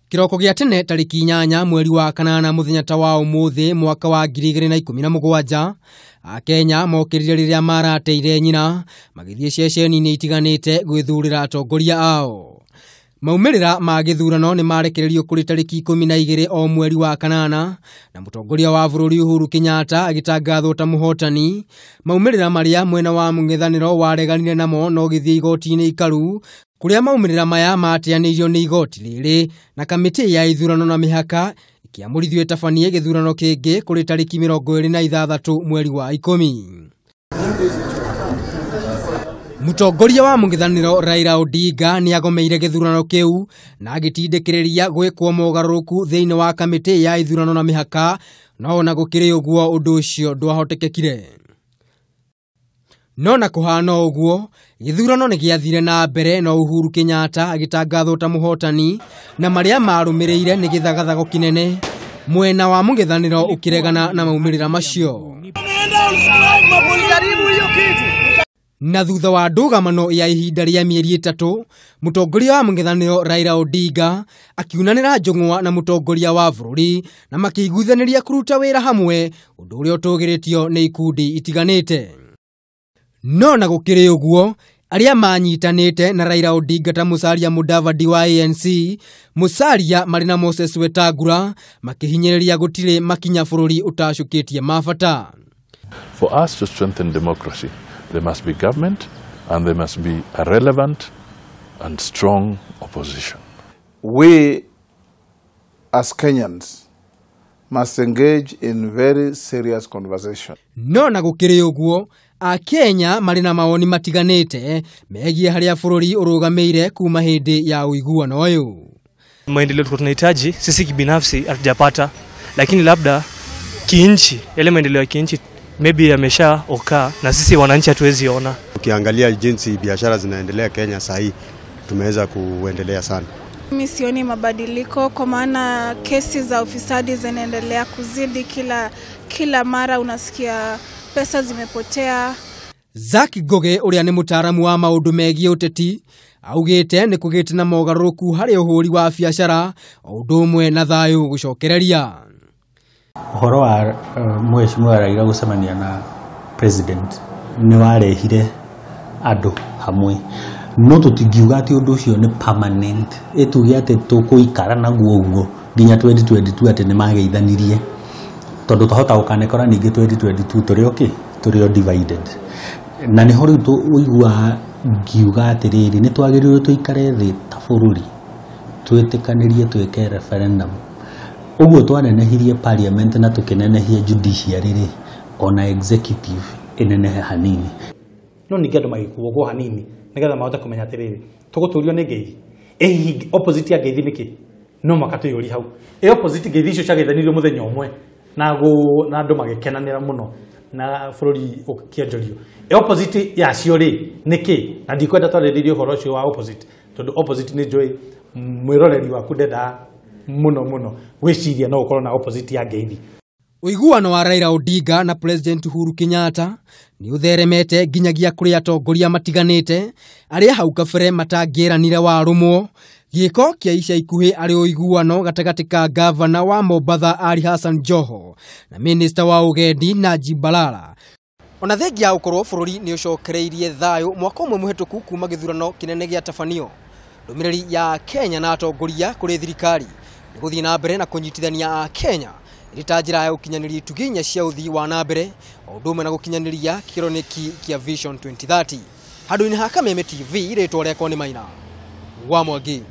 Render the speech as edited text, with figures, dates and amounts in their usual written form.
Kiroko gia tene tariki inyanya mweri wa kanana muthenya ta wa umuthi mwaka wa 2017 Akenya mokirire riria marateire nyina magithie ceceni-ini itiganite gwithurira atongoria ao. Maumirira ma Githurano ni marekererio kuri tariki 12 o mweri wa kanana na mutongoria wa bururi Uhuru Kenyatta agitangathwo ta muhotani. Maumirira maria mwena wa mung'ethaniro wareganire namo no githie igoti-ini ikaru kuria maumirira maya matiganeirio ni igoti riri na kamiti ya ithurano na mihaka ikiamurithio itabanie Githurano kingi kuri tariki 26 mweri wa 10. Mutongoria wa mung'ethaniro Raila Odinga ni agomeire Githurano kiu na agitindikiriria gwikwo mogaruruku thiini wa kamiti ya ithurano na mihaka, no na gukiri uguo undu ucio ndwahotekekire. No na kuhana uguo Githurano ni giathire na mbere no Uhuru Kenyatta agitangathwo ta muhotani na maria marumireire ni githagathago kinene mwena wa mung'ethaniro ukiregana na maumirira macio. Na thutha wa ndugamano ya ihinda ria mieri 3 mutongoria wa mung'ethaniro Raila Odinga akiunanira njung'wa na mutongoria wa bururi na makiguithaniria kuruta wira hamwe undu uria utugiritio ni ikundi itiganite. No na gukiri uguo aria manyitanite na Raila Odinga ta Musalia Mudavadi wa ANC, Musalia marina Moses Wetangula makihinyiriria gutire makinya bururi utashukitie mafata. For us to strengthen democracy, there must be government and there must be a relevant and strong opposition. We as Kenyans must engage in very serious conversation. No na gukiri uguo Akenya marina maoni matiganite megie haria bururi urugameire kuma hindi ya uiguano uyu. Maendeleo tunahitaji sisi kibinafsi hatujapata, lakini labda kiinchi yale maendeleo ya kiinchi maybe yamesha okaa na sisi wananchi hatuwezi ona. Ukiangalia jinsi biashara zinaendelea Kenya sasa hii tumeweza kuendelea sana. Mimi sioni mabadiliko kwa maana kesi za ufisadi zinaendelea kuzidi kila mara unasikia pesa zimepotea. Zaki Goge uria ni mutaaramu wa maundu megie uteti augite ni kugite na mogaruruku hari uhuri wa biashara undu umwe na thayu gucokereria. Uhoro wa mheshimiwa Raila gucemania na president ni warehire andu hamwe, no tutingiuga ati undu ucio ni permanent etuge ati tukuikara naguo uguo nginya 2022 ati ni mageithanirie tondu tahota gukanekora ningi 2022 turi divided na ni hori tu uigua ngiuga ati riri ni twagiririo tuikare thi ta bururi twetikanirie tweke referendum uguo twanenehirie parliament na tukinenehia judiciary ri ona executive inenehe hanini no ningedo magikuo hanini nigetha mahote kumenya atiriri tuguturio ni ngeithi opposite ya ngeithi niki no makatuyuri hau opposite ngeithi icio ciageithanirio muthenya umwe na andu magikenanira muno na bururi ukionjorio opposite ya cio ri niki na ndikwenda twariririe uhoro ucio wa opposite tondu opposite ni njoi mwiroreri waku ndenda muno wiciria no ukorwo na opposite ya ngeithi. Uiguano wa Raila Odinga na President Uhuru Kenyatta ni utheremete nginyagia kuri atongoria matiganite aria hau kabere matangiranire warumwo. Giko kia ica ikuhi ari uiguano gatagati ka governor wa Mombasa Ali Hassan Joho na minister wa ugendi Najib Balala. Ona thengia ukorwo bururi ni ucokereirie thayu mwaka umwe muhituku kuma Githurano kinene giatabanio. Ndumiriri ya Kenya na atongoria kuri thirikari ni guthii na mbere na kunyitithania a Kenya iri njira ya gukinyaniria tuginya cia uthii wa na mbere o ndume na gukinyaniria kironeki kia Vision 2030. Handu-ini ha Kameme TV ritwa riakwa ni Maina wa Mwangi.